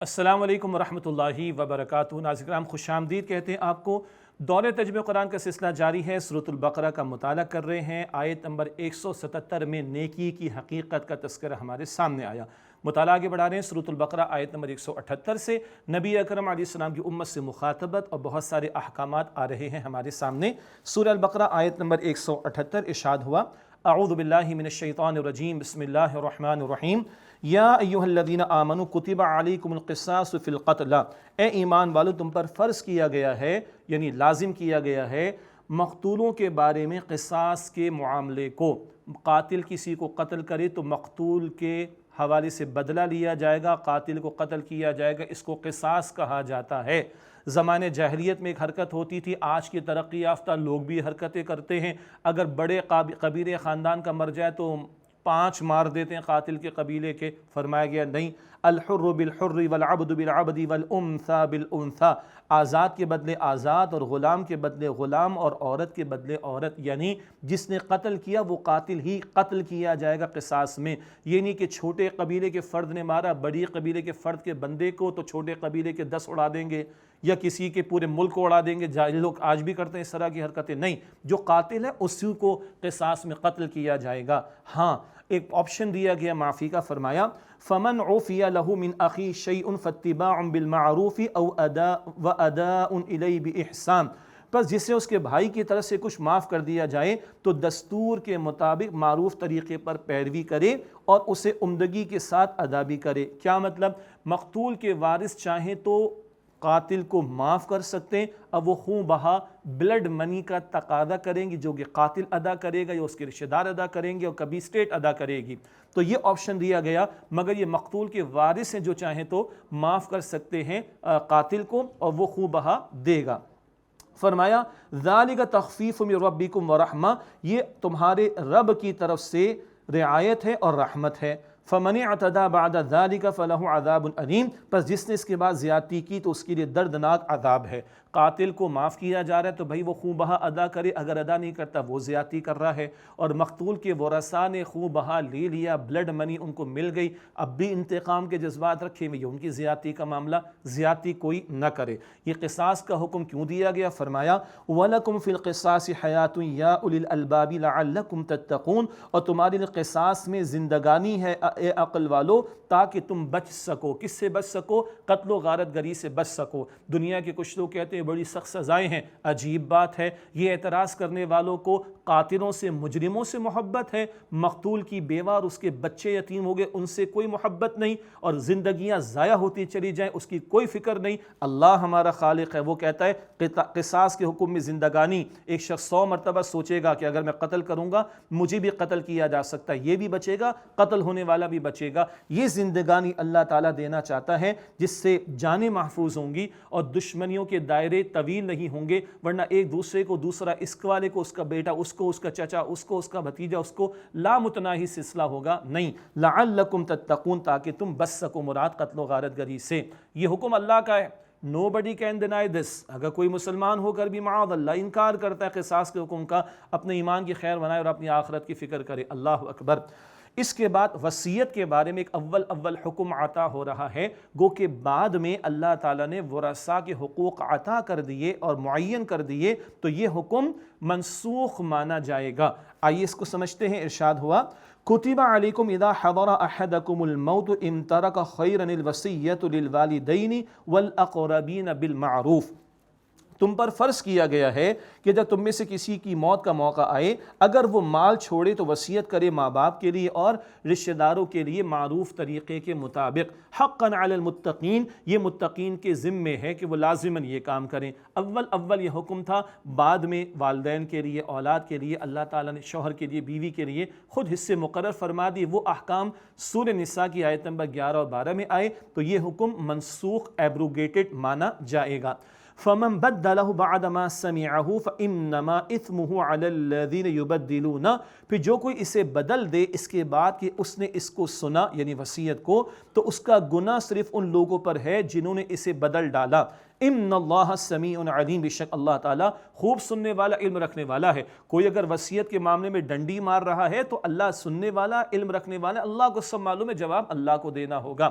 السلام علیکم ورحمۃ اللہ وبرکاتہ۔ ناظرین کرام، خوش آمدید کہتے ہیں آپ کو۔ دور ترجمہ قرآن کا سلسلہ جاری ہے۔ سورۃ البقرہ کا مطالعہ کر رہے ہیں۔ آیت نمبر 177 میں نیکی کی حقیقت کا تذکرہ ہمارے سامنے آیا۔ مطالعہ آگے بڑھا رہے ہیں۔ سورۃ البقرہ آیت نمبر 178 سے نبی اکرم علیہ السلام کی امت سے مخاطبت اور بہت سارے احکامات آ رہے ہیں ہمارے سامنے۔ سورہ البقرہ آیت نمبر 178 ارشاد ہوا: اعوذ باللہ من الشیطان الرجیم، بسم اللہ الرحمن الرحیم۔ یا ایھا الذین آمنوا کتب علیکم القصاص فی القتل، اے ایمان والو تم پر فرض کیا گیا ہے، یعنی لازم کیا گیا ہے مقتولوں کے بارے میں قصاص کے معاملے کو۔ قاتل کسی کو قتل کرے تو مقتول کے حوالے سے بدلہ لیا جائے گا، قاتل کو قتل کیا جائے گا، اس کو قصاص کہا جاتا ہے۔ زمانے جاہلیت میں ایک حرکت ہوتی تھی، آج کی ترقی یافتہ لوگ بھی حرکتیں کرتے ہیں۔ اگر بڑے قبیلے خاندان کا مر جائے تو 5 مار دیتے ہیں قاتل کے قبیلے کے۔ فرمایا گیا نہیں، الحر بالحر والعبد بالعبد والانثى بالانثى، آزاد کے بدلے آزاد اور غلام کے بدلے غلام اور عورت کے بدلے عورت، یعنی جس نے قتل کیا وہ قاتل ہی قتل کیا جائے گا قصاص میں۔ یہ نہیں کہ چھوٹے قبیلے کے فرد نے مارا، بڑی قبیلے کے فرد کے بندے کو تو چھوٹے قبیلے کے 10 اڑا دیں گے یا کسی کے پورے ملک کو اڑا دیں گے۔ جاہل لوگ آج بھی کرتے ہیں اس طرح کی حرکتیں۔ نہیں، جو قاتل ہے اسی کو قصاص میں قتل کیا جائے گا۔ ہاں، ایک آپشن دیا گیا معافی کا۔ فرمایا فمن عفی لہ من اخی شیء فاتباع بالمعروف او اداء الیہ باحسان، پس جسے اس کے بھائی کی طرف سے کچھ معاف کر دیا جائے تو دستور کے مطابق معروف طریقے پر پیروی کرے اور اسے عمدگی کے ساتھ ادا بھی کرے۔ کیا مطلب؟ مقتول کے وارث چاہیں تو قاتل کو معاف کر سکتے ہیں، اب وہ خون بہا بلڈ منی کا تقاضا کریں گی جو کہ قاتل ادا کرے گا یا اس کے رشتہ دار ادا کریں گے اور کبھی اسٹیٹ ادا کرے گی، تو یہ آپشن دیا گیا۔ مگر یہ مقتول کے وارث ہیں جو چاہیں تو معاف کر سکتے ہیں قاتل کو اور وہ خون بہا دے گا۔ فرمایا ذالک تخفیف من ربکم ورحمہ، یہ تمہارے رب کی طرف سے رعایت ہے اور رحمت ہے۔ فمن اعتدى بعد ذلك فله عذاب علیم، پس جس نے اس کے بعد زیادتی کی تو اس کے لیے دردناک عذاب ہے۔ قاتل کو معاف کیا جا رہا ہے تو بھائی وہ خون بہا ادا کرے، اگر ادا نہیں کرتا وہ زیادتی کر رہا ہے۔ اور مقتول کے ورثاء نے خون بہا لے لیا، بلڈ منی ان کو مل گئی، اب بھی انتقام کے جذبات رکھے ہوئے، یہ ان کی زیادتی کا معاملہ، زیادتی کوئی نہ کرے۔ یہ قصاص کا حکم کیوں دیا گیا؟ فرمایا وَلَكُمْ فِي الْقِصَاصِ حَيَاةٌ يَا أُولِي الْأَلْبَابِ لَعَلَّكُمْ تَتَّقُونَ، اور تمہارے لیے قصاص میں زندگانی ہے اے عقل والو تاکہ تم بچ سکو۔ کس سے بچ سکو؟ قتل و غارت گری سے بچ سکو۔ دنیا کے کچھ لوگ کہتے ہیں بڑی سخت سزائیں ہیں، عجیب بات ہے۔ یہ اعتراض کرنے والوں کو قاتلوں سے مجرموں سے محبت ہے، مقتول کی بیوہ اور اس کے بچے یتیم ہو گئے ان سے کوئی محبت نہیں، اور زندگیاں ضائع ہوتی چلی جائیں اس کی کوئی فکر نہیں۔ اللہ ہمارا خالق ہے، وہ کہتا ہے قصاص کے حکم میں زندگانی۔ ایک شخص 100 مرتبہ سوچے گا کہ اگر میں قتل کروں گا مجھے بھی قتل کیا جا سکتا ہے، یہ بھی بچے گا، قتل ہونے والا بھی بچے گا۔ یہ زندگانی اللہ تعالیٰ دینا چاہتا ہے جس سے جانیں محفوظ ہوں گی اور دشمنیوں کے دائرے طویل نہیں ہوں گے، ورنہ ایک دوسرے کو دوسرا اس والے کو اس کا بیٹا، اس کو اس کا چچا، اس کو اس کا بھتیجا، اس کو لامتناہی سلسلہ ہوگا۔ نہیں، لعلکم تتقون، تاکہ تم بچ سکو مراد قتل و غارت گری سے۔ یہ حکم اللہ کا ہے، nobody can deny this۔ اگر کوئی مسلمان ہو کر بھی معاذ اللہ انکار کرتا ہے قصاص کے حکم کا، اپنے ایمان کی خیر بنائے اور اپنی آخرت کی فکر کرے۔ اللہ اکبر۔ اس کے بعد وصیت کے بارے میں ایک اول حکم عطا ہو رہا ہے، گو کہ بعد میں اللہ تعالیٰ نے ورثاء کے حقوق عطا کر دیے اور معین کر دیے تو یہ حکم منسوخ مانا جائے گا۔ آئیے اس کو سمجھتے ہیں۔ ارشاد ہوا کتب علیکم اذا حضر احدکم الموت ان ترک خیرا الوصیۃ للوالدین والاقربین بالمعروف، تم پر فرض کیا گیا ہے کہ جب تم میں سے کسی کی موت کا موقع آئے، اگر وہ مال چھوڑے تو وصیت کرے ماں باپ کے لیے اور رشتہ داروں کے لیے معروف طریقے کے مطابق۔ حقا علی المتقین، یہ متقین کے ذمے ہے کہ وہ لازماً یہ کام کریں۔ اول یہ حکم تھا، بعد میں والدین کے لیے، اولاد کے لیے اللہ تعالیٰ نے شوہر کے لیے، بیوی کے لیے خود حصے مقرر فرما دی۔ وہ احکام سورہ نساء کی آیت نمبر 11 اور 12 میں آئے تو یہ حکم منسوخ ایبروگیٹڈ مانا جائے گا۔ فمن بدلہ بعد ما سمعہ فانما اثمہ علی الذین یبدلون، پھر جو کوئی اسے بدل دے اس کے بعد کہ اس نے اس کو سنا یعنی وصیت کو، تو اس کا گناہ صرف ان لوگوں پر ہے جنہوں نے اسے بدل ڈالا۔ ان اللہ سمیع علیم، بے شک اللہ تعالیٰ خوب سننے والا، علم رکھنے والا ہے۔ کوئی اگر وصیت کے معاملے میں ڈنڈی مار رہا ہے تو اللہ سننے والا، علم رکھنے والا، اللہ کو سب معلوم ہے، جواب اللہ کو دینا ہوگا۔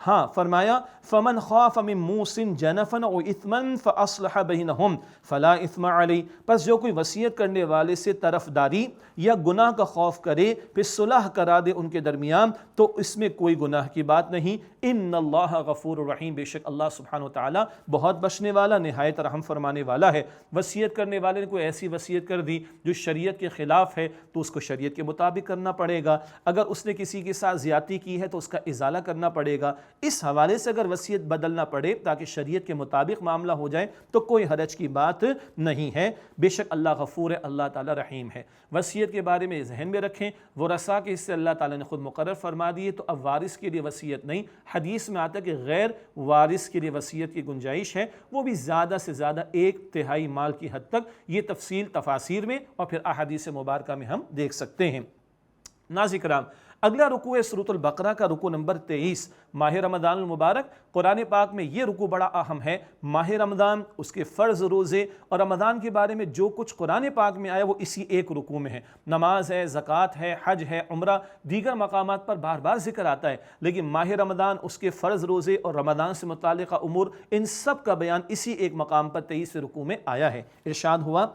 ہاں فرمایا فمن خاف من موص جنفا او اثما فاصلح بینہم فلا اثم علی، پس جو کوئی وصیت کرنے والے سے طرفداری یا گناہ کا خوف کرے پھر صلح کرا دے ان کے درمیان تو اس میں کوئی گناہ کی بات نہیں۔ ان اللہ غفور الرحیم، بے شک اللہ سبحانہ وتعالی بہت بخشنے والا نہایت رحم فرمانے والا ہے۔ وصیت کرنے والے نے کوئی ایسی وصیت کر دی جو شریعت کے خلاف ہے تو اس کو شریعت کے مطابق کرنا پڑے گا، اگر اس نے کسی کے ساتھ زیادتی کی ہے تو اس کا ازالہ کرنا پڑے گا۔ اس حوالے سے اگر وصیت بدلنا پڑے تاکہ شریعت کے مطابق معاملہ ہو جائے تو کوئی حرج کی بات نہیں ہے، بے شک اللہ غفور ہے، اللہ تعالی رحیم ہے۔ وصیت کے بارے میں ذہن میں رکھیں، ورثاء کے حصے اللہ تعالی نے خود مقرر فرما دیے، تو اب وارث کے لیے وصیت نہیں۔ حدیث میں آتا ہے کہ غیر وارث کے لیے وصیت کی گنجائش ہے، وہ بھی زیادہ سے زیادہ 1/3 مال کی حد تک، یہ تفصیل تفاسیر میں اور پھر احادیث مبارکہ میں ہم دیکھ سکتے ہیں۔ ناظرین کرام، اگلا رکوع ہے سورۃ البقرہ کا رکوع نمبر 23۔ ماہ رمضان المبارک، قرآن پاک میں یہ رکوع بڑا اہم ہے۔ ماہ رمضان، اس کے فرض روزے اور رمضان کے بارے میں جو کچھ قرآن پاک میں آیا وہ اسی ایک رکوع میں ہے۔ نماز ہے، زکوٰۃ ہے، حج ہے، عمرہ، دیگر مقامات پر بار بار ذکر آتا ہے، لیکن ماہ رمضان، اس کے فرض روزے اور رمضان سے متعلقہ امور، ان سب کا بیان اسی ایک مقام پر 23 رکوع میں آیا ہے۔ ارشاد ہوا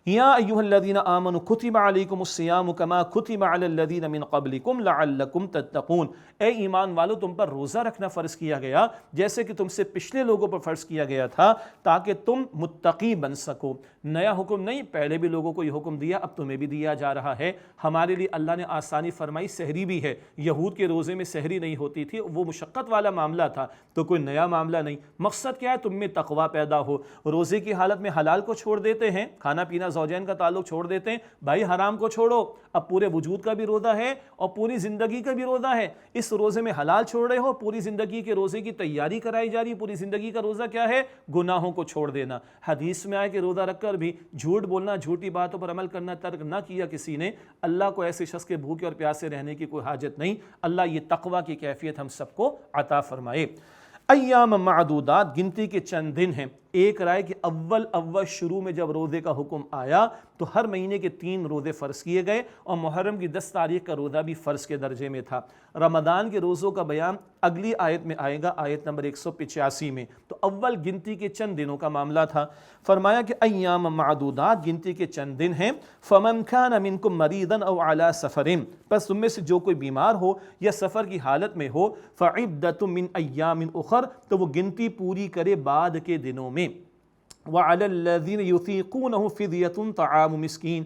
یا ایھا الذین آمنوا کتب علیکم الصیام کما کتب علی الذین من قبلکم لعلکم تتقون، اے ایمان والو تم پر روزہ رکھنا فرض کیا گیا جیسے کہ تم سے پچھلے لوگوں پر فرض کیا گیا تھا تاکہ تم متقی بن سکو۔ نیا حکم نہیں، پہلے بھی لوگوں کو یہ حکم دیا، اب تمہیں بھی دیا جا رہا ہے۔ ہمارے لیے اللہ نے آسانی فرمائی، سحری بھی ہے۔ یہود کے روزے میں سحری نہیں ہوتی تھی، وہ مشقت والا معاملہ تھا، تو کوئی نیا معاملہ نہیں۔ مقصد کیا ہے؟ تم میں تقوی پیدا ہو۔ روزے کی حالت میں حلال کو چھوڑ دیتے ہیں، کھانا پینا زوجین کا تعلق چھوڑ دیتے ہیں، بھائی حرام کو چھوڑو۔ اب پورے وجود کا بھی روزہ ہے اور پوری زندگی کا بھی روزہ ہے۔ اس روزے میں حلال چھوڑ رہے ہو، پوری زندگی کے روزے کی تیاری کرائی جا رہی ہے۔ پوری زندگی کا روزہ کیا ہے؟ گناہوں کو چھوڑ دینا۔ حدیث میں آئے کہ روزہ رکھ کر بھی جھوٹ بولنا، جھوٹی باتوں پر عمل کرنا ترک نہ کیا کسی نے، اللہ کو ایسے شخص کے بھوکے اور پیاسے رہنے کی کوئی حاجت نہیں۔ اللہ یہ تقوی کی کیفیت ہم سب کو عطا فرمائے۔ ایام معدودات، گنتی کے چند دن ہیں۔ ایک رائے کہ اول شروع میں جب روزے کا حکم آیا تو ہر مہینے کے 3 روزے فرض کیے گئے اور محرم کی 10 تاریخ کا روزہ بھی فرض کے درجے میں تھا۔ رمضان کے روزوں کا بیان اگلی آیت میں آئے گا، آیت نمبر 185 میں۔ تو اول گنتی کے چند دنوں کا معاملہ تھا۔ فرمایا کہ ایام معدودات، گنتی کے چند دن ہیں۔ فمن کان منکم مریضا او علی سفر، پس تم میں سے جو کوئی بیمار ہو یا سفر کی حالت میں ہو، فعدۃ من ایام اخر، تو وہ گنتی پوری کرے بعد کے دنوں میں۔ وعلی الذین یطیقونہ فدیۃ طعام مسکین،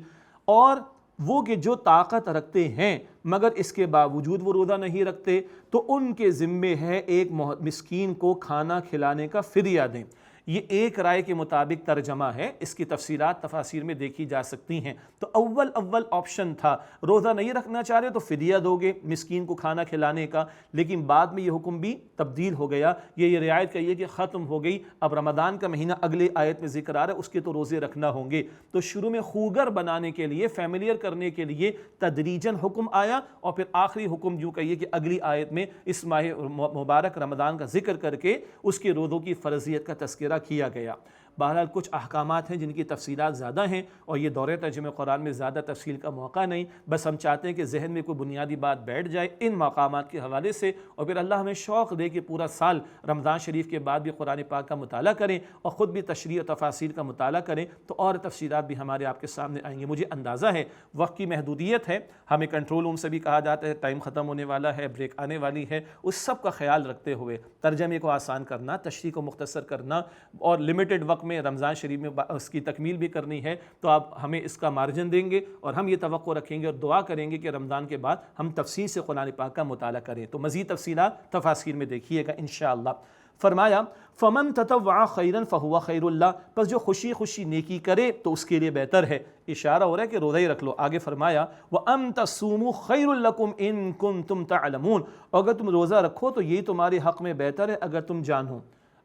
اور وہ کہ جو طاقت رکھتے ہیں مگر اس کے باوجود وہ روزہ نہیں رکھتے تو ان کے ذمے ہے ایک مسکین کو کھانا کھلانے کا فدیہ دیں۔ یہ ایک رائے کے مطابق ترجمہ ہے، اس کی تفسیرات تفاسیر میں دیکھی جا سکتی ہیں۔ تو اول آپشن تھا، روزہ نہیں رکھنا چاہ رہے تو فدیہ دو گے مسکین کو کھانا کھلانے کا، لیکن بعد میں یہ حکم بھی تبدیل ہو گیا، یہ رعایت کہیے کہ ختم ہو گئی۔ اب رمضان کا مہینہ اگلے آیت میں ذکر آ رہا ہے، اس کے تو روزے رکھنا ہوں گے۔ تو شروع میں خوگر بنانے کے لیے، فیملیئر کرنے کے لیے تدریجاً حکم آیا، اور پھر آخری حکم جو کہیے کہ اگلی آیت میں اس ماہ مبارک رمضان کا ذکر کر کے اس کے روزوں کی فرضیت کا تذکرہ کیا گیا۔ بہرحال کچھ احکامات ہیں جن کی تفصیلات زیادہ ہیں اور یہ دورے ترجمہ قرآن میں زیادہ تفصیل کا موقع نہیں، بس ہم چاہتے ہیں کہ ذہن میں کوئی بنیادی بات بیٹھ جائے ان مقامات کے حوالے سے، اور پھر اللہ ہمیں شوق دے کہ پورا سال رمضان شریف کے بعد بھی قرآن پاک کا مطالعہ کریں اور خود بھی تشریح و تفاسیر کا مطالعہ کریں، تو اور تفصیلات بھی ہمارے آپ کے سامنے آئیں گے۔ مجھے اندازہ ہے وقت کی محدودیت ہے، ہمیں کنٹرول روم سے بھی کہا جاتا ہے ٹائم ختم ہونے والا ہے، بریک آنے والی ہے، اس سب کا خیال رکھتے ہوئے ترجمے کو آسان کرنا، تشریح کو مختصر کرنا، اور لمیٹڈ وقت میں رمضان شریف میں اس کی تکمیل بھی کرنی ہے، تو آپ ہمیں اس کا مارجن دیں گے اور ہم یہ توقع رکھیں گے اور دعا کریں گے کہ رمضان کے بعد ہم تفصیل سے قرآن پاک کا مطالعہ کریں۔ تو مزید تفصیلات تفاسیر میں دیکھیے گا انشاءاللہ۔ فرمایا فمن تطوع خیرا فہو خیر اللہ، پس جو خوشی خوشی نیکی کرے تو اس کے لیے بہتر ہے۔ اشارہ ہو رہا ہے کہ روزہ ہی رکھ لو۔ آگے فرمایا وَأَن تَصُومُوا خَيْرٌ لَكُمْ إِن كُنتُمْ تَعْلَمُونَ، اگر تم روزہ رکھو تو یہی تمہارے حق میں بہتر ہے اگر تم جانو۔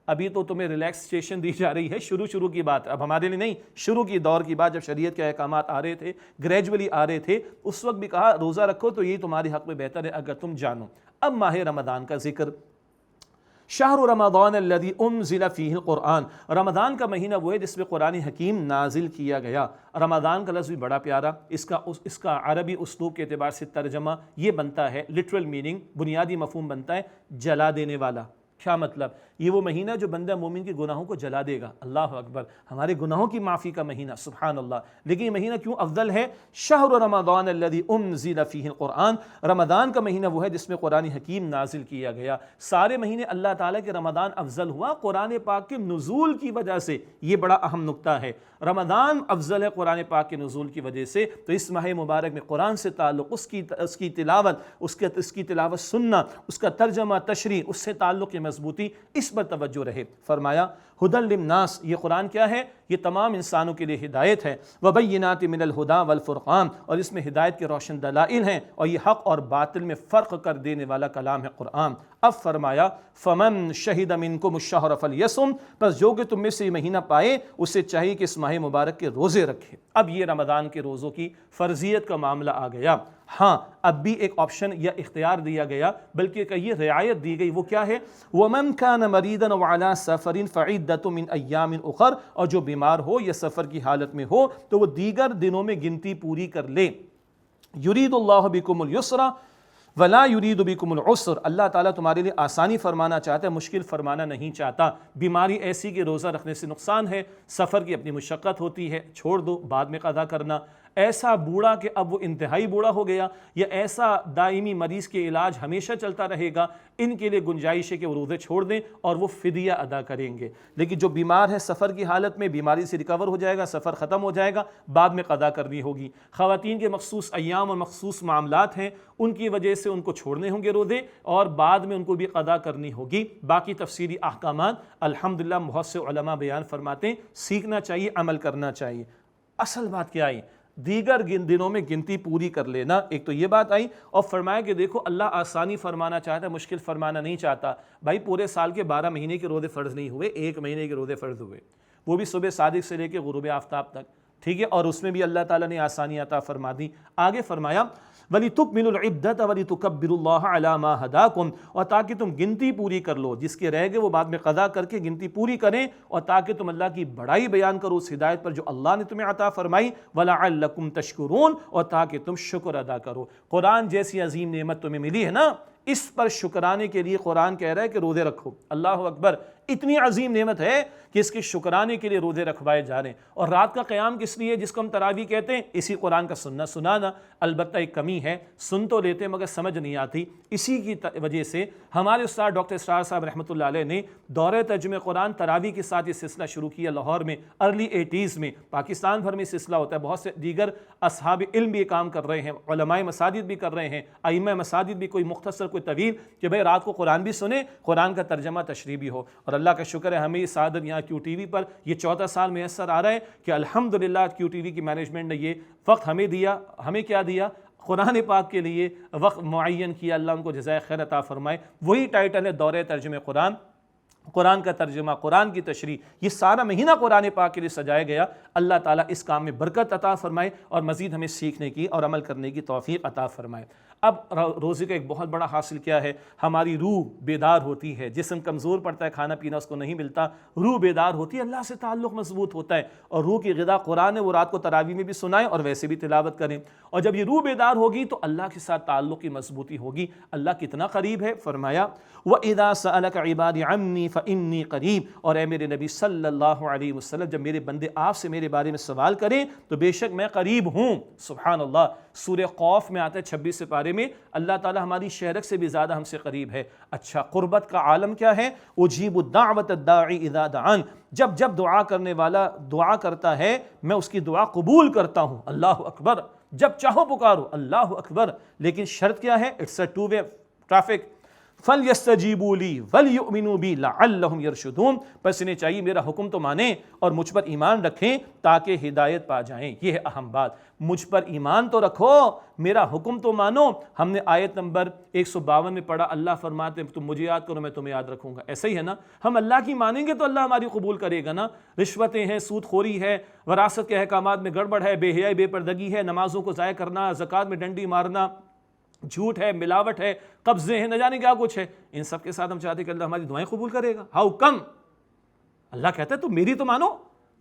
ابھی تو تمہیں ریلیکسیشن دی جا رہی ہے، شروع کی بات، اب ہمارے لیے نہیں، شروع کی دور کی بات، جب شریعت کے احکامات آ رہے تھے، گریجولی آ رہے تھے، اس وقت بھی کہا روزہ رکھو تو یہی تمہارے حق میں بہتر ہے اگر تم جانو۔ اب ماہ رمضان کا ذکر شہر رمضان الذی انزل فیہ القرآن، رمضان کا مہینہ وہ ہے جس میں قرآن حکیم نازل کیا گیا۔ رمضان کا لفظ بھی بڑا پیارا، اس کا عربی اسلوب کے اعتبار سے ترجمہ یہ بنتا ہے، لٹرل میننگ، بنیادی مفہوم بنتا ہے جلا دینے والا۔ کیا مطلب؟ یہ وہ مہینہ جو بندہ مومن کے گناہوں کو جلا دے گا۔ اللہ اکبر، ہمارے گناہوں کی معافی کا مہینہ، سبحان اللہ۔ لیکن یہ مہینہ کیوں افضل ہے؟ شہر رمضان الذی انزل فیہ القرآن، رمضان کا مہینہ وہ ہے جس میں قرآن حکیم نازل کیا گیا۔ سارے مہینے اللہ تعالیٰ کے رمضان افضل ہوا قرآن پاک کے نزول کی وجہ سے، یہ بڑا اہم نکتہ ہے۔ رمضان افضل ہے قرآن پاک کے نزول کی وجہ سے، تو اس ماہ مبارک میں قرآن سے تعلق، اس کی تلاوت، اس کی تلاوت سننا، اس کا ترجمہ تشریح، اس سے تعلق کی مضبوطی، اس پر توجہ رہے۔ فرمایا ہدی للناس، یہ قرآن کیا ہے؟ یہ تمام انسانوں کے لیے ہدایت ہے۔ وبینات من الہدی والفرقان، اور اس میں ہدایت کے روشن دلائل ہیں، اور یہ حق اور باطل میں فرق کر دینے والا کلام ہے قرآن۔ اب فرمایا فمن شہد منکم الشہر فلیصم، بس جو کہ تم میں سے یہ مہینہ پائے اسے چاہیے کہ اس ماہ مبارک کے روزے رکھے۔ اب یہ رمضان کے روزوں کی فرضیت کا معاملہ آ گیا۔ ہاں، اب بھی ایک آپشن یا اختیار دیا گیا، بلکہ کہ یہ رعایت دی گئی، وہ کیا ہے؟ وَمَنْ كَانَ مَرِيدًا وَعَلَى سَفَرٍ فَعِدَّةٌ مِّنْ أَيَّامٍ أُخَرَ، اور جو بیمار ہو یا سفر کی حالت میں ہو تو وہ دیگر دنوں میں گنتی پوری کر لے۔ یرید اللہ بکم اليسر ولا یرید بکم العسر، اللہ تعالیٰ تمہارے لیے آسانی فرمانا چاہتا ہے، مشکل فرمانا نہیں چاہتا۔ بیماری ایسی کہ روزہ رکھنے سے نقصان ہے، سفر کی اپنی مشقت ہوتی ہے، چھوڑ دو، بعد میں قضا کرنا۔ ایسا بوڑھا کہ اب وہ انتہائی بوڑھا ہو گیا، یا ایسا دائمی مریض کے علاج ہمیشہ چلتا رہے گا، ان کے لیے گنجائش ہے کہ وہ روزے چھوڑ دیں اور وہ فدیہ ادا کریں گے۔ لیکن جو بیمار ہے سفر کی حالت میں، بیماری سے ریکور ہو جائے گا، سفر ختم ہو جائے گا، بعد میں قضا کرنی ہوگی۔ خواتین کے مخصوص ایام اور مخصوص معاملات ہیں، ان کی وجہ سے ان کو چھوڑنے ہوں گے روزے، اور بعد میں ان کو بھی قضا کرنی ہوگی۔ باقی تفصیلی احکامات الحمدللہ بہت سے علماء بیان فرماتے ہیں، سیکھنا چاہیے، عمل کرنا چاہیے۔ اصل بات کیا آئی؟ دیگر دنوں میں گنتی پوری کر لینا، ایک تو یہ بات آئی، اور فرمایا کہ دیکھو اللہ آسانی فرمانا چاہتا ہے، مشکل فرمانا نہیں چاہتا۔ بھائی پورے سال کے 12 مہینے کے روزے فرض نہیں ہوئے، ایک مہینے کے روزے فرض ہوئے، وہ بھی صبح صادق سے لے کے غروب آفتاب تک، ٹھیک ہے، اور اس میں بھی اللہ تعالیٰ نے آسانی عطا فرما دی۔ آگے فرمایا وَلِتُكْمِلُوا الْعِدَّةَ وَلِتُكَبِّرُوا اللَّهَ عَلَى مَا هَدَاكُمْ، اور تاکہ تم گنتی پوری کر لو، جس کے رہ گئے وہ بعد میں قضا کر کے گنتی پوری کریں، اور تاکہ تم اللہ کی بڑائی بیان کرو اس ہدایت پر جو اللہ نے تمہیں عطا فرمائی، وَلَعَلَّكُمْ تَشْكُرُونَ، اور تاکہ تم شکر ادا کرو۔ قرآن جیسی عظیم نعمت تمہیں ملی ہے نا، اس پر شکرانے کے لیے قرآن کہہ رہا ہے کہ روزے رکھو۔ اللہ اکبر، اتنی عظیم نعمت ہے کہ اس کے شکرانے کے لیے روزے رکھوائے جا رہے ہیں۔ اور رات کا قیام کس لیے، جس کو ہم تراویح کہتے ہیں، اسی قرآن کا سنانا۔ البتہ ایک کمی ہے، سن تو لیتے مگر سمجھ نہیں آتی، اسی کی وجہ سے ہمارے استاد ڈاکٹر اسرار صاحب رحمۃ اللہ علیہ نے دورہ ترجمہ قرآن تراویح کے ساتھ یہ سلسلہ شروع کیا لاہور میں ارلی 80s میں۔ پاکستان بھر میں سلسلہ ہوتا ہے، بہت سے دیگر اصحاب علم بھی یہ کام کر رہے ہیں، علماء مساجد بھی کر رہے ہیں، ائمہ مساجد بھی، کوئی مختصر کوئی طویل، کہ بھئی رات کو قرآن بھی سنیں، قرآن کا ترجمہ تشریح بھی ہو۔ اور اللہ کا شکر ہے ہمیں یہ سعادت یہاں کیو ٹی وی پر یہ 14 سال میسر آ رہا ہے کہ الحمدللہ کیو ٹی وی کی مینجمنٹ نے یہ وقت ہمیں دیا، ہمیں کیا دیا؟ قرآن پاک کے لیے وقت معین کیا، اللہ ان کو جزائے خیر عطا فرمائے۔ وہی ٹائٹل ہے دورہ ترجمہ قرآن، قرآن کا ترجمہ، قرآن کی تشریح، یہ سارا مہینہ قرآن پاک کے لیے سجایا گیا۔ اللہ تعالیٰ اس کام میں برکت عطا فرمائے اور مزید ہمیں سیکھنے کی اور عمل کرنے کی توفیق عطا فرمائے۔ اب روزے کا ایک بہت بڑا حاصل کیا ہے؟ ہماری روح بیدار ہوتی ہے، جسم کمزور پڑتا ہے، کھانا پینا اس کو نہیں ملتا، روح بیدار ہوتی ہے، اللہ سے تعلق مضبوط ہوتا ہے، اور روح کی غذا قرآن ہے، وہ رات کو تراویح میں بھی سنائیں اور ویسے بھی تلاوت کریں۔ اور جب یہ روح بیدار ہوگی تو اللہ کے ساتھ تعلق کی مضبوطی ہوگی۔ اللہ کتنا قریب ہے، فرمایا وَإِذَا سَأَلَكَ عِبَادِي عَنِّي فَإِنِّي قَرِيبٌ، اور اے میرے نبی صلی اللہ علیہ وسلم، جب میرے بندے آپ سے میرے بارے میں سوال کریں تو بے شک میں قریب ہوں۔ سبحان اللہ، سورہ قوف میں آتا ہے 26 سپارے میں، اللہ تعالیٰ ہماری شہرک سے بھی زیادہ ہم سے قریب ہے۔ اچھا، قربت کا عالم کیا ہے؟ اجیب الدعوۃ الداعی اذا دعان، جب دعا کرنے والا دعا کرتا ہے میں اس کی دعا قبول کرتا ہوں۔ اللہ اکبر، جب چاہو پکارو، اللہ اکبر۔ لیکن شرط کیا ہے؟ It's a two way traffic. فَلْيَسْتَجِيبُوا لِي وَلْيُؤْمِنُوا بِي لَعَلَّهُمْ يَرْشُدُونَ، پس انہیں چاہیے میرا حکم تو مانیں اور مجھ پر ایمان رکھیں تاکہ ہدایت پا جائیں۔ یہ ہے اہم بات، مجھ پر ایمان تو رکھو، میرا حکم تو مانو۔ ہم نے آیت نمبر 152 میں پڑھا، اللہ فرماتے ہیں تم مجھے یاد کرو میں تمہیں یاد رکھوں گا۔ ایسا ہی ہے نا، ہم اللہ کی مانیں گے تو اللہ ہماری قبول کرے گا نا۔ رشوتیں ہیں، سود خوری ہے، وراثت کے احکامات میں گڑبڑ ہے، بے حیائی، بے پردگی ہے، نمازوں کو ضائع کرنا، زکوٰۃ میں ڈنڈی مارنا، جھوٹ ہے، ملاوٹ ہے، قبضے ہیں، نہ جانے کیا کچھ ہے، ان سب کے ساتھ ہم چاہتے ہیں کہ اللہ ہماری دعائیں قبول کرے گا؟ How come? اللہ کہتا ہے تو میری تو مانو،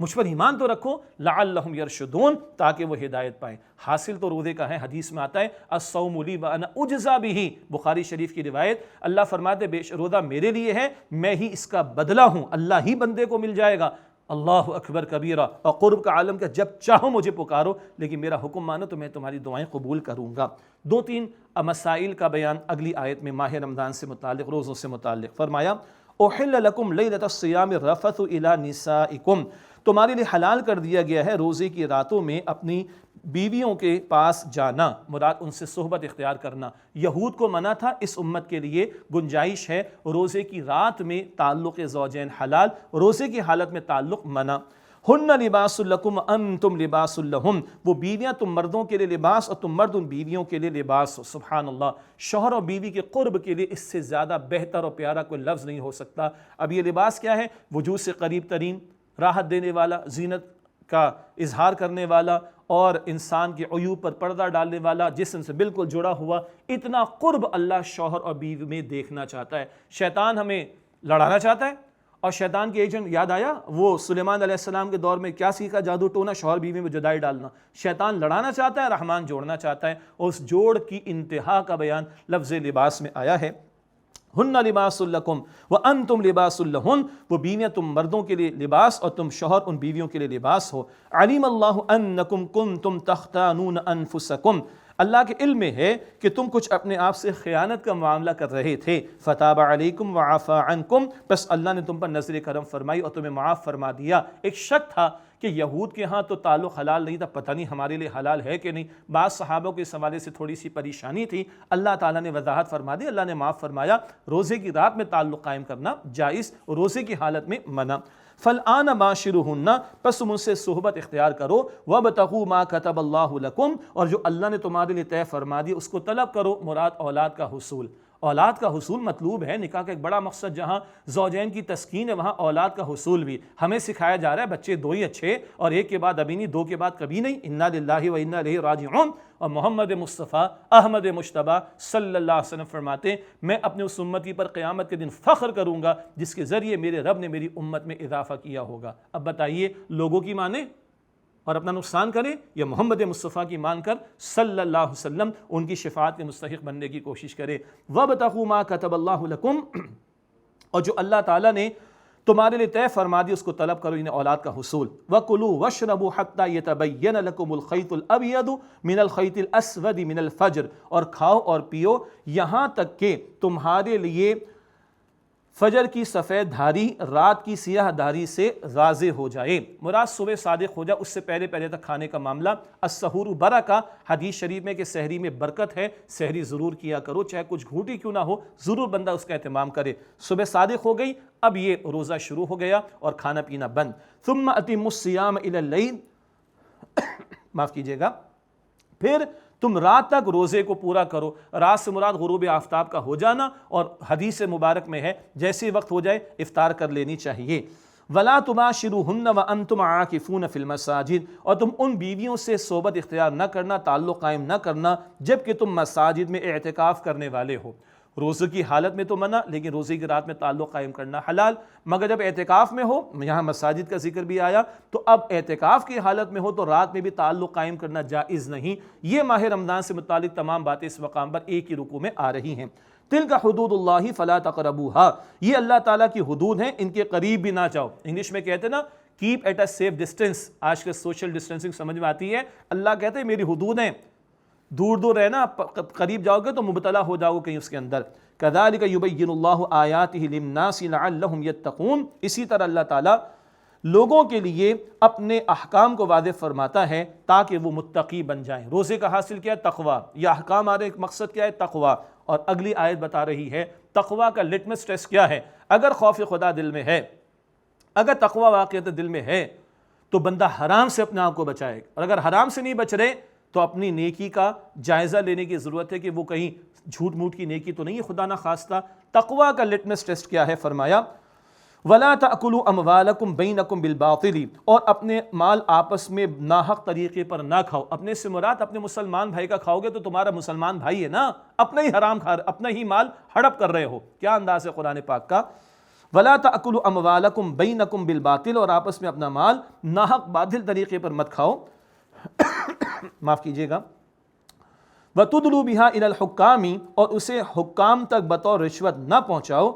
مجھ پر ایمان تو رکھو، لعلہم یرشدون، تاکہ وہ ہدایت پائیں۔ حاصل تو روزے کا ہے، حدیث میں آتا ہے الصوم لی وانا اجزا بہ، بخاری شریف کی روایت، اللہ فرماتے روزہ میرے لیے ہے، میں ہی اس کا بدلہ ہوں، اللہ ہی بندے کو مل جائے گا۔ اللہ اکبر کبیرہ، اور قرب کا عالم کا جب چاہو مجھے پکارو، لیکن میرا حکم مانو تو میں تمہاری دعائیں قبول کروں گا۔ دو تین مسائل کا بیان اگلی آیت میں ماہ رمضان سے متعلق، روزوں سے متعلق فرمایا احل لکم لیلۃ الصیام الرفث الی نسائکم، تمہارے لیے حلال کر دیا گیا ہے روزے کی راتوں میں اپنی بیویوں کے پاس جانا، مراد ان سے صحبت اختیار کرنا۔ یہود کو منع تھا، اس امت کے لیے گنجائش ہے، روزے کی رات میں تعلق زوجین حلال، روزے کی حالت میں تعلق منع۔ ہن لباس لکم انتم لباس لہم، وہ بیویاں تم مردوں کے لیے لباس اور تم مرد ان بیویوں کے لیے لباس ہو۔ سبحان اللہ، شوہر اور بیوی کے قرب کے لیے اس سے زیادہ بہتر اور پیارا کوئی لفظ نہیں ہو سکتا۔ اب یہ لباس کیا ہے؟ وجود سے قریب ترین، راحت دینے والا، زینت کا اظہار کرنے والا، اور انسان کے عیوب پر پردہ ڈالنے والا، جسم سے بالکل جڑا ہوا۔ اتنا قرب اللہ شوہر اور بیوی میں دیکھنا چاہتا ہے۔ شیطان ہمیں لڑانا چاہتا ہے، اور شیطان کے ایجنٹ یاد آیا وہ سلیمان علیہ السلام کے دور میں کیا سیکھا؟ جادو ٹونا، شوہر بیوی میں جدائی ڈالنا۔ شیطان لڑانا چاہتا ہے، رحمان جوڑنا چاہتا ہے، اور اس جوڑ کی انتہا کا بیان لفظ لباس میں آیا ہے۔ ہن لباس لکم وانتم لباس لہن، وہ بیویاں تم مردوں کے لیے لباس اور تم شوہر ان بیویوں کے لیے لباس ہو۔ علیم اللہ انکم کنتم تختانون انفسکم، اللہ کے علم میں ہے کہ تم کچھ اپنے آپ سے خیانت کا معاملہ کر رہے تھے۔ فتاب علیکم وعفا عنکم، بس اللہ نے تم پر نظر کرم فرمائی اور تمہیں معاف فرما دیا۔ ایک شک تھا کہ یہود کے ہاں تو تعلق حلال نہیں تھا، پتہ نہیں ہمارے لیے حلال ہے کہ نہیں، بعض صحابوں کے اس حوالے سے تھوڑی سی پریشانی تھی، اللہ تعالیٰ نے وضاحت فرما دی، اللہ نے معاف فرمایا۔ روزے کی رات میں تعلق قائم کرنا جائز، روزے کی حالت میں منع۔ فالآن باشروہن، پس تم ان سے صحبت اختیار کرو، وابتغوا ما کتب اللہ لکم، اور جو اللہ نے تمہارے لیے طے فرما دی اس کو طلب کرو، مراد اولاد کا حصول۔ اولاد کا حصول مطلوب ہے، نکاح کا ایک بڑا مقصد جہاں زوجین کی تسکین ہے وہاں اولاد کا حصول بھی۔ ہمیں سکھایا جا رہا ہے بچے دو ہی اچھے، اور ایک کے بعد ابھی نہیں، دو کے بعد کبھی نہیں، انا للہ و انا الیہ راجعون۔ اور محمد مصطفیٰ احمد مجتبیٰ صلی اللہ علیہ وسلم فرماتے ہیں میں اپنے اس امتی پر قیامت کے دن فخر کروں گا جس کے ذریعے میرے رب نے میری امت میں اضافہ کیا ہوگا۔ اب بتائیے لوگوں کی مانیں اور اپنا نقصان کریں، یا محمد مصطفیٰ کی مان کر صلی اللہ علیہ وسلم ان کی شفاعت کے مستحق بننے کی کوشش کرے۔ وَابْتَغُوا مَا كَتَبَ اللَّهُ لَكُمْ، اور جو اللہ تعالیٰ نے تمہارے لیے طے فرما دی اس کو طلب کرو، انہیں اولاد کا حصول۔ وَكُلُوا وَاشْرَبُوا حَتَّى يَتَبَيَّنَ لَكُمُ الْخَيْطُ الْأَبْيَضُ مِنَ الْخَيْطِ الْأَسْوَدِ مِنَ الْفَجْرِ، اور کھاؤ اور پیو یہاں تک کہ تمہارے لیے فجر کی سفید دھاری رات کی سیاہ دھاری سے واضح ہو جائے، مراد صبح صادق ہو جائے، اس سے پہلے پہلے تک کھانے کا معاملہ۔ السحور برکہ، حدیث شریف میں کہ سحری میں برکت ہے، سحری ضرور کیا کرو، چاہے کچھ گھوٹی کیوں نہ ہو، ضرور بندہ اس کا اہتمام کرے۔ صبح صادق ہو گئی، اب یہ روزہ شروع ہو گیا اور کھانا پینا بند۔ ثم اتموا الصیام الی اللیل، معاف کیجیے گا، پھر تم رات تک روزے کو پورا کرو۔ رات سے مراد غروب آفتاب کا ہو جانا، اور حدیث مبارک میں ہے جیسے وقت ہو جائے افطار کر لینی چاہیے۔ وَلَا تُبَاشِرُوهُنَّ وَأَنْتُمْ عَاكِفُونَ فِي الْمَسَاجِدِ، اور تم ان بیویوں سے صحبت اختیار نہ کرنا، تعلق قائم نہ کرنا جبکہ تم مساجد میں اعتکاف کرنے والے ہو۔ روزے کی حالت میں تو منع، لیکن روزے کی رات میں تعلق قائم کرنا حلال، مگر جب اعتکاف میں ہو، یہاں مساجد کا ذکر بھی آیا، تو اب اعتکاف کی حالت میں ہو تو رات میں بھی تعلق قائم کرنا جائز نہیں۔ یہ ماہ رمضان سے متعلق تمام باتیں اس مقام پر ایک ہی رکوع میں آ رہی ہیں۔ تلک حدود اللہ فلا تقربوها، یہ اللہ تعالیٰ کی حدود ہیں، ان کے قریب بھی نہ جاؤ۔ انگلش میں کہتے ہیں نا keep at a safe distance, آج کے سوشل ڈسٹینسنگ سمجھ میں آتی ہے۔ اللہ کہتے ہیں میری حدود ہیں، دور دور رہنا، قریب جاؤ گے تو مبتلا ہو جاؤ گے کہیں اس کے اندر۔ کذالک یبین اللہ آیاتہ للناس لعلہم یتقون، اسی طرح اللہ تعالیٰ لوگوں کے لیے اپنے احکام کو واضح فرماتا ہے تاکہ وہ متقی بن جائیں۔ روزے کا حاصل کیا ہے؟ تقوی۔ یہ احکام آ رہے ایک مقصد کیا ہے؟ تقوی۔ اور اگلی آیت بتا رہی ہے تقوی کا لٹمس ٹیسٹ کیا ہے۔ اگر خوف خدا دل میں ہے، اگر تقوی واقعیت دل میں ہے تو بندہ حرام سے اپنے آپ کو بچائے، اور اگر حرام سے نہیں بچ رہے تو اپنی نیکی کا جائزہ لینے کی ضرورت ہے کہ وہ کہیں جھوٹ موٹ کی نیکی تو نہیں ہے خدا نہ خواستہ۔ تقوی کا لٹمس ٹیسٹ کیا ہے؟ فرمایا وَلَا تَأْكُلُوا أَمْوَالَكُمْ بَيْنَكُمْ بِالْبَاطِلِ، اور اپنے مال آپس میں ناحق طریقے پر نہ کھاؤ۔ اپنے سے مراد اپنے مسلمان بھائی کا کھاؤ گے تو تمہارا مسلمان بھائی ہے نا، اپنا ہی حرام کھا رہے، اپنا ہی مال ہڑپ کر رہے ہو۔ کیا انداز ہے قرآن پاک کا، وَلَا تَأْكُلُوا أَمْوَالَكُمْ بَيْنَكُمْ بِالْبَاطِلِ، اور آپس میں اپنا مال ناحق باطل طریقے پر مت کھاؤ، معاف کیجیے گا، وَتُدْلُوا بِهَا إِلَى الْحُكَّامِ، اور اسے حکام تک بطور رشوت نہ پہنچاؤ،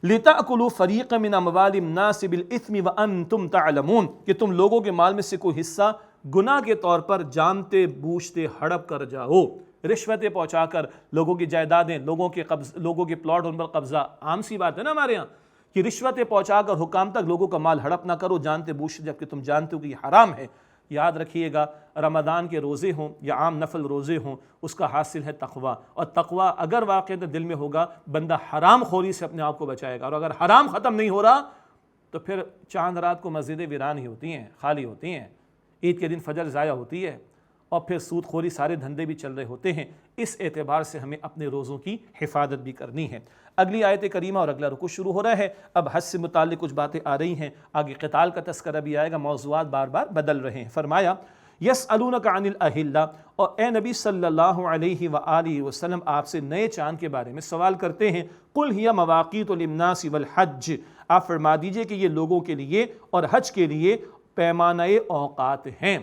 لِتَأْكُلُوا فَرِيقًا مِنْ أَمْوَالِ النَّاسِ بِالْإِثْمِ وَأَنْتُمْ تَعْلَمُونَ، کہ تم لوگوں کے مال میں سے کوئی حصہ گناہ کے طور پر جانتے بوجھتے ہڑپ کر جاؤ۔ رشوتیں پہنچا کر لوگوں کی جائیدادیں، لوگوں کے پلاٹ ان پر قبضہ، عام سی بات ہے نا ہمارے ہاں کہ رشوتیں پہنچا کر حکام تک لوگوں کا مال ہڑپ نہ کرو جانتے بوجھتے، جبکہ تم جانتے ہو کہ یہ حرام ہے۔ یاد رکھیے گا، رمضان کے روزے ہوں یا عام نفل روزے ہوں، اس کا حاصل ہے تقوی، اور تقوی اگر واقع دل میں ہوگا بندہ حرام خوری سے اپنے آپ کو بچائے گا، اور اگر حرام ختم نہیں ہو رہا تو پھر چاند رات کو مسجدیں ویران ہی ہوتی ہیں، خالی ہوتی ہیں، عید کے دن فجر ضائع ہوتی ہے، اور پھر سود خوری سارے دھندے بھی چل رہے ہوتے ہیں۔ اس اعتبار سے ہمیں اپنے روزوں کی حفاظت بھی کرنی ہے۔ اگلی آیت کریمہ اور اگلا رکوع شروع ہو رہا ہے۔ اب حج سے متعلق کچھ باتیں آ رہی ہیں، آگے قتال کا تذکرہ بھی آئے گا، موضوعات بار بار بدل رہے ہیں۔ فرمایا یسألونک عن الاہلہ، اور اے نبی صلی اللہ علیہ وآلہ وسلم آپ سے نئے چاند کے بارے میں سوال کرتے ہیں۔ قل ہی مواقیت للناس والحج، آپ فرما دیجئے کہ یہ لوگوں کے لیے اور حج کے لیے پیمانہ اوقات ہیں۔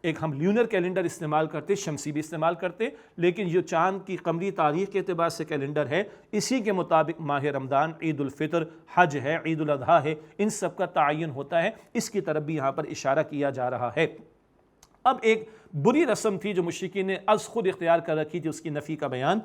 ایک ہم لیونر کیلنڈر استعمال کرتے، شمسی بھی استعمال کرتے، لیکن جو چاند کی قمری تاریخ کے اعتبار سے کیلنڈر ہے، اسی کے مطابق ماہ رمضان، عید الفطر، حج ہے، عید الاضحیٰ ہے، ان سب کا تعین ہوتا ہے۔ اس کی طرف بھی یہاں پر اشارہ کیا جا رہا ہے۔ اب ایک بری رسم تھی جو مشرکین نے از خود اختیار کر رکھی تھی، اس کی نفی کا بیان۔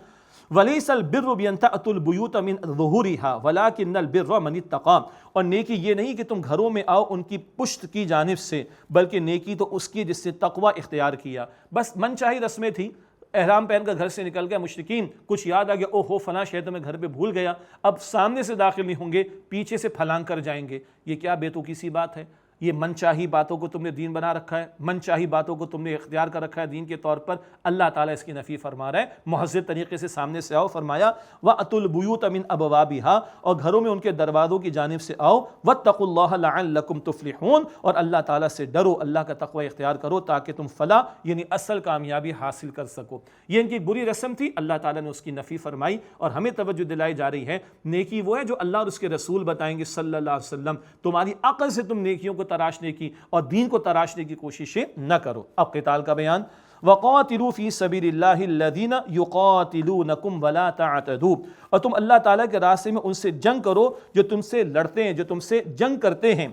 وَلَيْسَ الْبِرُّ بِأَن تَأْتُوا الْبُيُوتَ مِنْ ظُهُورِهَا وَلَكِنَّ الْبِرَّ مَنِ اتَّقَىٰ، اور نیکی یہ نہیں کہ تم گھروں میں آؤ ان کی پشت کی جانب سے، بلکہ نیکی تو اس کی جس سے تقوی اختیار کیا۔ بس من چاہی رسمیں تھی، احرام پہن کر گھر سے نکل گیا مشرکین، کچھ یاد آ گیا، او ہو فلاں شہر تو میں گھر پہ بھول گیا، اب سامنے سے داخل نہیں ہوں گے، پیچھے سے پھلانگ کر جائیں گے۔ یہ کیا بے توقی سی بات ہے؟ یہ من چاہی باتوں کو تم نے دین بنا رکھا ہے، من چاہی باتوں کو تم نے اختیار کر رکھا ہے دین کے طور پر۔ اللہ تعالیٰ اس کی نفی فرما رہا ہے، مہذب طریقے سے سامنے سے آؤ۔ فرمایا وَأْتُوا الْبُيُوتَ مِنْ أَبْوَابِهَا، اور گھروں میں ان کے دروازوں کی جانب سے آؤ۔ وَاتَّقُوا اللَّهَ لَعَلَّكُمْ تُفْلِحُونَ، اور اللہ تعالیٰ سے ڈرو، اللہ کا تقوی اختیار کرو تاکہ تم فلاح یعنی اصل کامیابی حاصل کر سکو۔ یہ ان کی بری رسم تھی، اللہ تعالیٰ نے اس کی نفی فرمائی، اور ہمیں توجہ دلائی جا رہی ہے نیکی وہ ہے جو اللہ اور اس کے رسول بتائیں گے صلی اللہ علیہ وسلم۔ تمہاری عقل سے تم نیکیوں کو تراشنے کی اور دین کو تراشنے کی کوششیں نہ کرو۔ اب قتال کا بیان۔ وَقَاتِلُوا فِي سَبِيلِ اللَّهِ الَّذِينَ يُقَاتِلُونَكُمْ وَلَا تَعْتَدُوا، اور تم اللہ تعالیٰ کے راستے میں ان سے جنگ کرو جو تم سے لڑتے ہیں، جو تم سے جنگ کرتے ہیں۔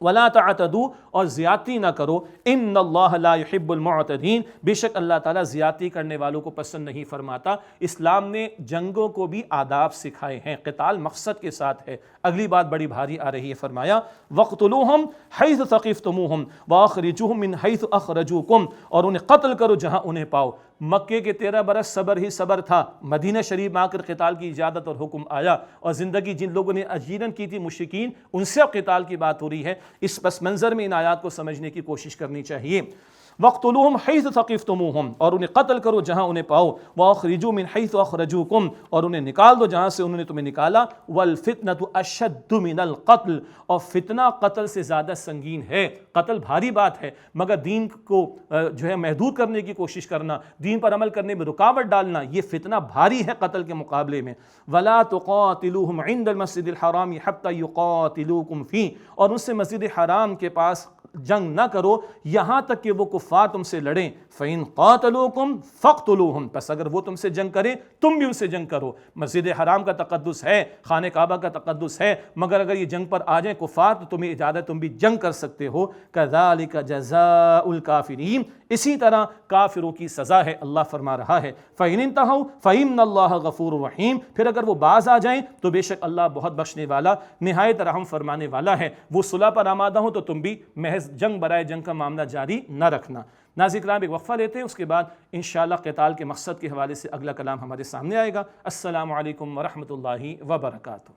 وَلَا تَعْتَدُوا، اور زیادتی نہ کرو۔ إِنَّ اللَّهَ لَا يُحِبُّ الْمُعْتَدِينَ، بے شک اللہ تعالیٰ زیادتی کرنے والوں کو پسند نہیں فرماتا۔ اسلام نے جنگوں کو بھی آداب سکھائے ہیں، قتال مقصد کے ساتھ ہے۔ اگلی بات بڑی بھاری آ رہی ہے، فرمایا وَاقْتُلُوهُمْ حَيْثُ ثَقِفْتُمُوهُمْ وَأَخْرِجُوهُمْ مِنْ حَيْثُ أَخْرَجُوكُمْ، اور انہیں قتل کرو جہاں انہیں پاؤ۔ مکے کے 13 برس صبر ہی صبر تھا، مدینہ شریف میں آ کر قتال کی اجازت اور حکم آیا، اور زندگی جن لوگوں نے اجیرن کی تھی مشرکین، ان سے اب قتال کی بات ہو رہی ہے۔ اس پس منظر میں ان آیات کو سمجھنے کی کوشش کرنی چاہیے۔ وَاقْتُلُوهُمْ حَيْثُ ثَقِفْتُمُوهُمْ، اور انہیں قتل کرو جہاں انہیں پاؤ۔ وَأَخْرِجُوا مِنْ حَيْثُ أَخْرَجُوكُمْ، اور انہیں نکال دو جہاں سے انہوں نے تمہیں نکالا۔ وَالْفِتْنَةُ أَشَدُّ مِنَ الْقَتْلِ، اور فتنہ قتل سے زیادہ سنگین ہے۔ قتل بھاری بات ہے، مگر دین کو جو ہے محدود کرنے کی کوشش کرنا، دین پر عمل کرنے میں رکاوٹ ڈالنا، یہ فتنہ بھاری ہے قتل کے مقابلے میں۔ وَلَا تُقَاتِلُوهُمْ عِنْدَ الْمَسْجِدِ الْحَرَامِ حَتَّى يُقَاتِلُوكُمْ فِيهِ، اور ان سے مسجد حرام کے پاس جنگ نہ کرو یہاں تک کہ وہ کفار تم سے لڑیں۔ فَإِن قَاتَلُوكُمْ فَاقْتُلُوهُمْ، پس اگر وہ تم سے جنگ کریں تم بھی ان سے جنگ کرو۔ مسجد حرام کا تقدس ہے، خانہ کعبہ کا تقدس ہے، مگر اگر یہ جنگ پر آ جائیں کفار تو تمہیں اجازت، تم بھی جنگ کر سکتے ہو۔ كَذَلِكَ جَزَاءُ الْكَافِرِينَ، اسی طرح کافروں کی سزا ہے، اللہ فرما رہا ہے۔ فَإِنِ انْتَهَوْا فَإِنَّ اللَّهَ غَفُورٌ رَحِيمٌ، پھر اگر وہ باز آ جائیں تو بے شک اللہ بہت بخشنے والا، نہایت رحم فرمانے والا ہے۔ وہ صلح پر آمادہ ہوں تو تم بھی محض جنگ برائے جنگ کا معاملہ جاری نہ رکھنا۔ ناظرین کرام، ایک وقفہ لیتے ہیں، اس کے بعد انشاءاللہ قتال کے مقصد کے حوالے سے اگلا کلام ہمارے سامنے آئے گا۔ السلام علیکم ورحمۃ اللہ وبرکاتہ۔